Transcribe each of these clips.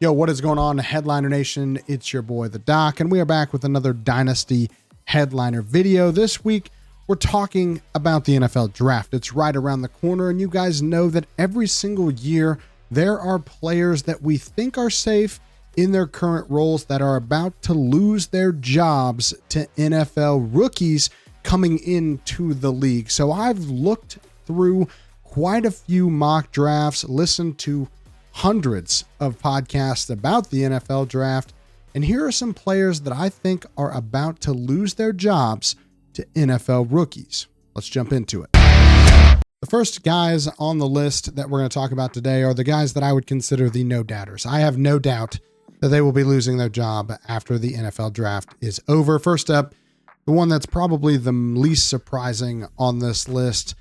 Yo, what is going on, Headliner Nation? It's your boy, the Doc, and we are back with another Dynasty Headliner video. This week, we're talking about the NFL Draft. It's right around the corner, and you guys know that every single year, there are players that we think are safe in their current roles that are about to lose their jobs to NFL rookies coming into the league. So I've looked through quite a few mock drafts, listened to hundreds of podcasts about the NFL draft, and here are some players that I think are about to lose their jobs to NFL rookies. Let's jump into it. The first guys on the list that we're going to talk about today are the guys that I would consider the no-doubters. I have no doubt that they will be losing their job after the NFL draft is over. First up, the one that's probably the least surprising on this list,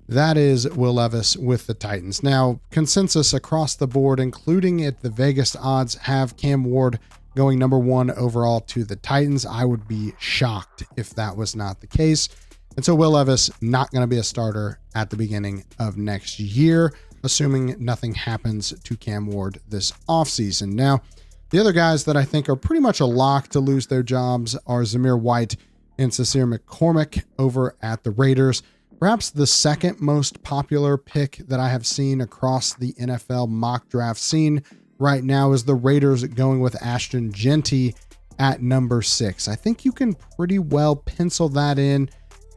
that is Will Levis with the Titans. Now, consensus across the board, including at the Vegas odds, have Cam Ward going number 1 overall to the Titans. I would be shocked if that was not the case. And so Will Levis not going to be a starter at the beginning of next year, assuming nothing happens to Cam Ward this offseason. Now, the other guys that I think are pretty much a lock to lose their jobs are Zamir White and Sincere McCormick over at the Raiders. Perhaps the second most popular pick that I have seen across the NFL mock draft scene right now is the Raiders going with Ashton Jeanty at number 6. I think you can pretty well pencil that in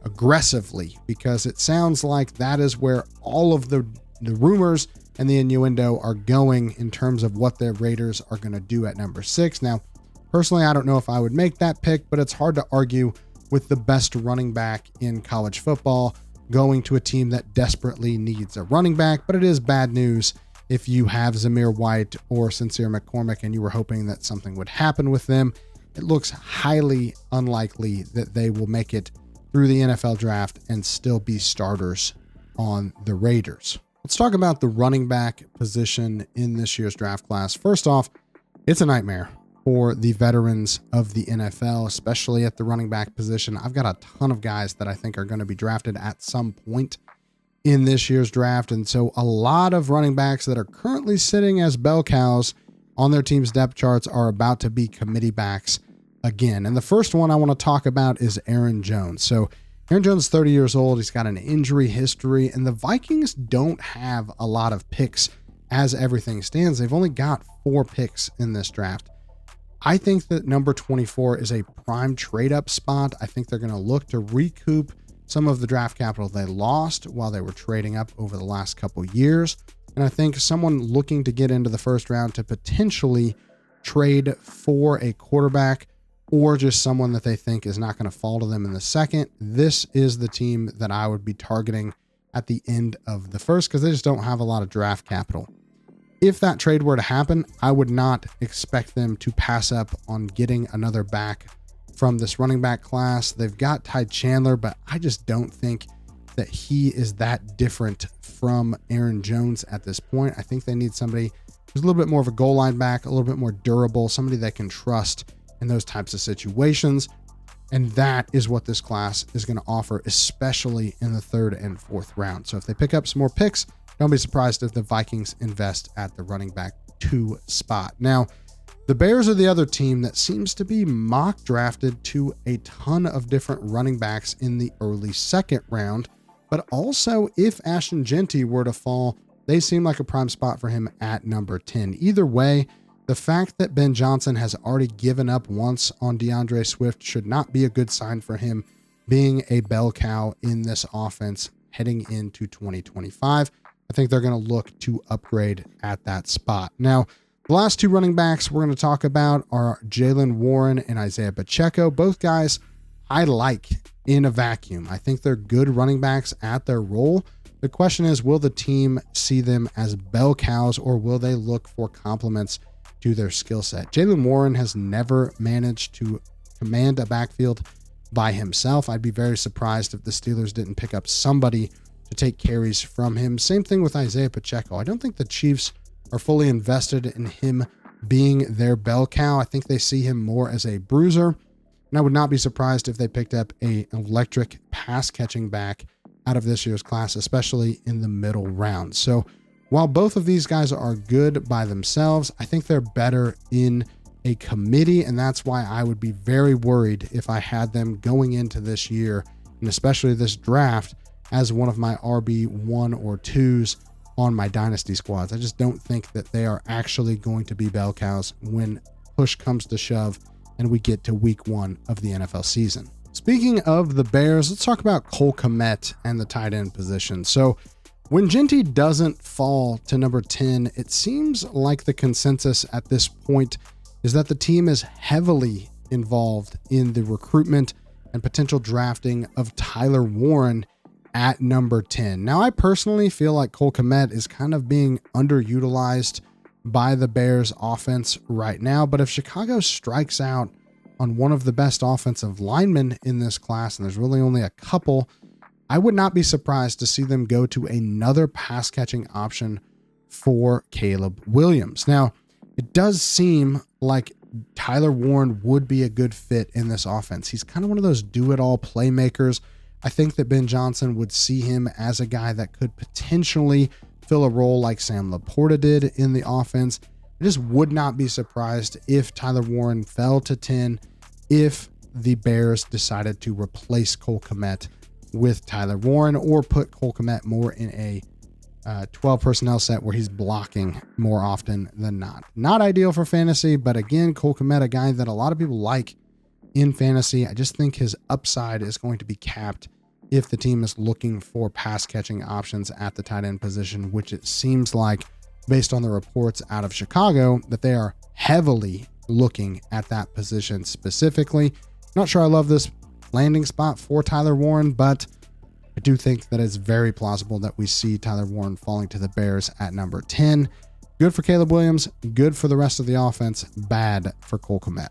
aggressively because it sounds like that is where all of the rumors and the innuendo are going in terms of what the Raiders are going to do at number 6. Now, personally, I don't know if I would make that pick, but it's hard to argue with the best running back in college football going to a team that desperately needs a running back. But it is bad news if you have Zamir White or Sincere McCormick and you were hoping that something would happen with them. It looks highly unlikely that they will make it through the NFL draft and still be starters on the Raiders. Let's talk about the running back position in this year's draft class. First off, it's a nightmare for the veterans of the NFL, especially at the running back position. I've got a ton of guys that I think are going to be drafted at some point in this year's draft. And so a lot of running backs that are currently sitting as bell cows on their team's depth charts are about to be committee backs again. And the first one I want to talk about is Aaron Jones. So Aaron Jones is 30 years old. He's got an injury history, and the Vikings don't have a lot of picks as everything stands. They've only got 4 picks in this draft. I think that number 24 is a prime trade-up spot. I think they're going to look to recoup some of the draft capital they lost while they were trading up over the last couple years. And I think someone looking to get into the first round to potentially trade for a quarterback or just someone that they think is not going to fall to them in the second, this is the team that I would be targeting at the end of the first because they just don't have a lot of draft capital. If that trade were to happen, I would not expect them to pass up on getting another back from this running back class. They've got Ty Chandler, but I just don't think that he is that different from Aaron Jones at this point. I think they need somebody who's a little bit more of a goal line back, a little bit more durable, somebody they can trust in those types of situations. And that is what this class is going to offer, especially in the 3rd and 4th round. So if they pick up some more picks, don't be surprised if the Vikings invest at the running back 2 spot. Now, the Bears are the other team that seems to be mock drafted to a ton of different running backs in the early 2nd round. But also, if Ashton Jeanty were to fall, they seem like a prime spot for him at number 10. Either way, the fact that Ben Johnson has already given up once on DeAndre Swift should not be a good sign for him being a bell cow in this offense heading into 2025. I think they're going to look to upgrade at that spot. Now, the last 2 running backs we're going to talk about are Jaylen Warren and Isaiah Pacheco. Both guys I like in a vacuum. I think they're good running backs at their role. The question is, will the team see them as bell cows or will they look for compliments to their skill set? Jaylen Warren has never managed to command a backfield by himself. I'd be very surprised if the Steelers didn't pick up somebody to take carries from him. Same thing with Isaiah Pacheco. I don't think the Chiefs are fully invested in him being their bell cow. I think they see him more as a bruiser. And I would not be surprised if they picked up an electric pass catching back out of this year's class, especially in the middle round. So While both of these guys are good by themselves, I think they're better in a committee, and that's why I would be very worried if I had them going into this year, and especially this draft, as one of my RB1 or 2s on my dynasty squads. I just don't think that they are actually going to be bell cows when push comes to shove and we get to week 1 of the NFL season. Speaking of the Bears, let's talk about Cole Kmet and the tight end position. So when Genty doesn't fall to number 10, it seems like the consensus at this point is that the team is heavily involved in the recruitment and potential drafting of Tyler Warren at number 10. Now, I personally feel like Cole Kmet is kind of being underutilized by the Bears offense right now, but if Chicago strikes out on one of the best offensive linemen in this class, and there's really only a couple, I would not be surprised to see them go to another pass catching option for Caleb Williams. Now, it does seem like Tyler Warren would be a good fit in this offense. He's kind of one of those do-it-all playmakers. I think that Ben Johnson would see him as a guy that could potentially fill a role like Sam Laporta did in the offense. I just would not be surprised if Tyler Warren fell to 10 if the Bears decided to replace Cole Kmet with Tyler Warren or put Cole Kmet more in a 12 personnel set where he's blocking more often than not. Not ideal for fantasy, but again, Cole Kmet, a guy that a lot of people like in fantasy. I just think his upside is going to be capped if the team is looking for pass catching options at the tight end position, which it seems like, based on the reports out of Chicago, that they are heavily looking at that position specifically. Not sure I love this landing spot for Tyler Warren, but I do think that it's very plausible that we see Tyler Warren falling to the Bears at number 10. Good for Caleb Williams, good for the rest of the offense, bad for Cole Kmet.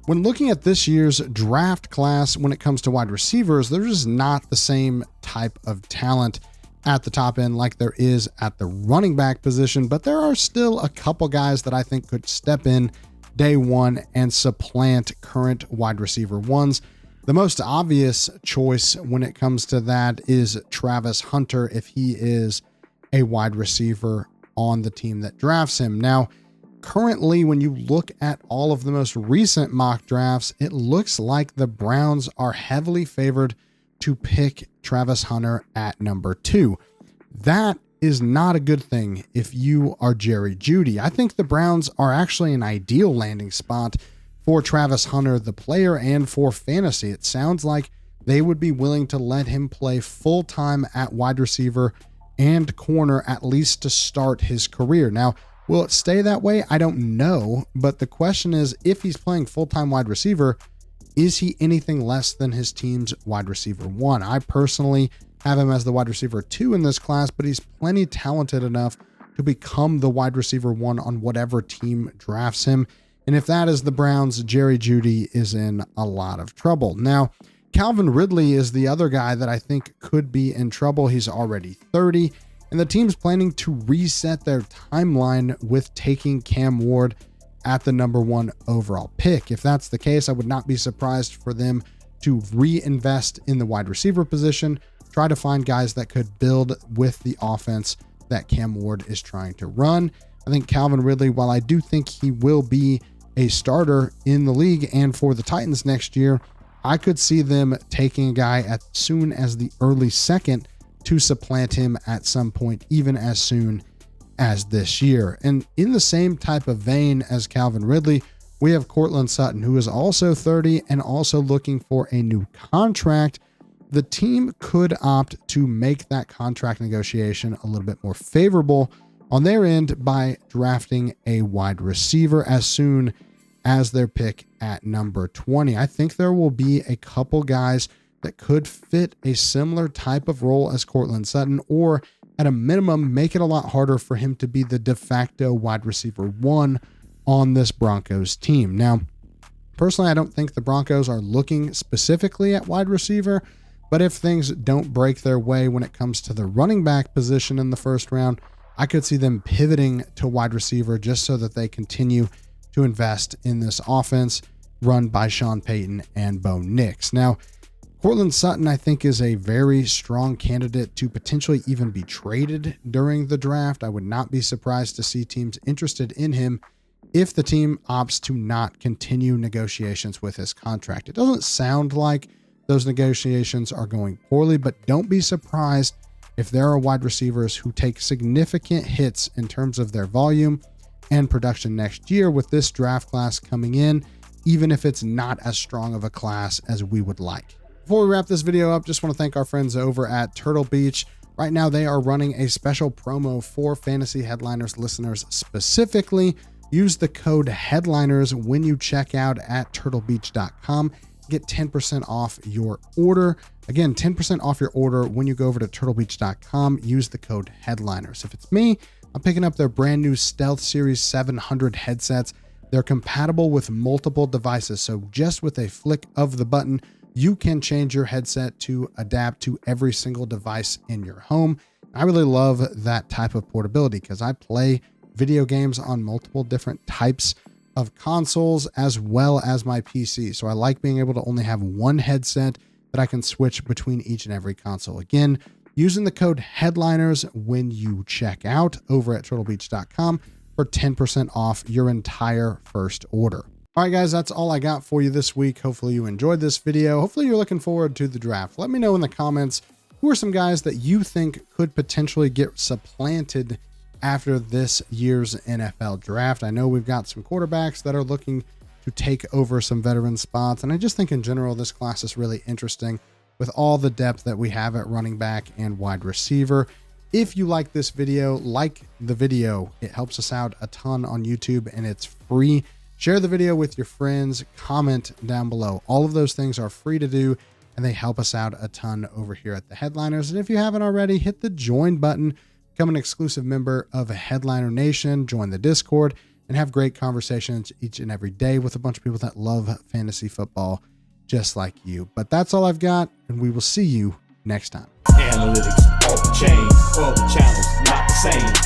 When looking at this year's draft class, when it comes to wide receivers, there's just not the same type of talent at the top end like there is at the running back position, but there are still a couple guys that I think could step in day one and supplant current wide receiver ones. The most obvious choice when it comes to that is Travis Hunter, if he is a wide receiver on the team that drafts him. Now, currently, when you look at all of the most recent mock drafts, it looks like the Browns are heavily favored to pick Travis Hunter at number 2. That is not a good thing if you are Jerry Jeudy. I think the Browns are actually an ideal landing spot for Travis Hunter, the player, and for fantasy. It sounds like they would be willing to let him play full-time at wide receiver and corner, at least to start his career. Now, will it stay that way? I don't know, but the question is, if he's playing full-time wide receiver, is he anything less than his team's wide receiver 1? I personally have him as the wide receiver 2 in this class, but he's plenty talented enough to become the wide receiver 1 on whatever team drafts him. And if that is the Browns, Jerry Jeudy is in a lot of trouble. Now, Calvin Ridley is the other guy that I think could be in trouble. He's already 30, and the team's planning to reset their timeline with taking Cam Ward at the number 1 overall pick. If that's the case, I would not be surprised for them to reinvest in the wide receiver position, try to find guys that could build with the offense that Cam Ward is trying to run. I think Calvin Ridley, while I do think he will be a starter in the league and for the Titans next year, I could see them taking a guy as soon as the early second to supplant him at some point, even as soon as this year. And in the same type of vein as Calvin Ridley, we have Courtland Sutton, who is also 30 and also looking for a new contract. The team could opt to make that contract negotiation a little bit more favorable on their end by drafting a wide receiver as soon as their pick at number 20. I think there will be a couple guys that could fit a similar type of role as Courtland Sutton, or at a minimum, make it a lot harder for him to be the de facto wide receiver 1 on this Broncos team. Now, personally, I don't think the Broncos are looking specifically at wide receiver, but if things don't break their way when it comes to the running back position in the first round, I could see them pivoting to wide receiver just so that they continue to invest in this offense run by Sean Payton and Bo Nix. Now, Cortland Sutton, I think, is a very strong candidate to potentially even be traded during the draft. I would not be surprised to see teams interested in him if the team opts to not continue negotiations with his contract. It doesn't sound like those negotiations are going poorly, but don't be surprised if there are wide receivers who take significant hits in terms of their volume and production next year with this draft class coming in, even if it's not as strong of a class as we would like. Before we wrap this video up, just want to thank our friends over at Turtle Beach. Right now, they are running a special promo for Fantasy Headliners listeners specifically. Use the code HEADLINERS when you check out at turtlebeach.com. Get 10% off your order. Again, 10% off your order when you go over to turtlebeach.com. Use the code HEADLINERS. If it's me, I'm picking up their brand new Stealth Series 700 headsets. They're compatible with multiple devices, so just with a flick of the button, you can change your headset to adapt to every single device in your home. I really love that type of portability because I play video games on multiple different types of consoles as well as my PC. So I like being able to only have one headset that I can switch between each and every console. Again, using the code HEADLINERS when you check out over at turtlebeach.com for 10% off your entire first order. All right, guys, that's all I got for you this week. Hopefully you enjoyed this video. Hopefully you're looking forward to the draft. Let me know in the comments who are some guys that you think could potentially get supplanted after this year's NFL draft. I know we've got some quarterbacks that are looking to take over some veteran spots, and I just think in general this class is really interesting with all the depth that we have at running back and wide receiver. If you like this video, like the video. It helps us out a ton on YouTube and it's free. Share the video with your friends, comment down below. All of those things are free to do and they help us out a ton over here at the Headliners. And if you haven't already, hit the join button, become an exclusive member of Headliner Nation, join the Discord, and have great conversations each and every day with a bunch of people that love fantasy football just like you. But that's all I've got, and we will see you next time. Analytics off the chain, all the channels not the same.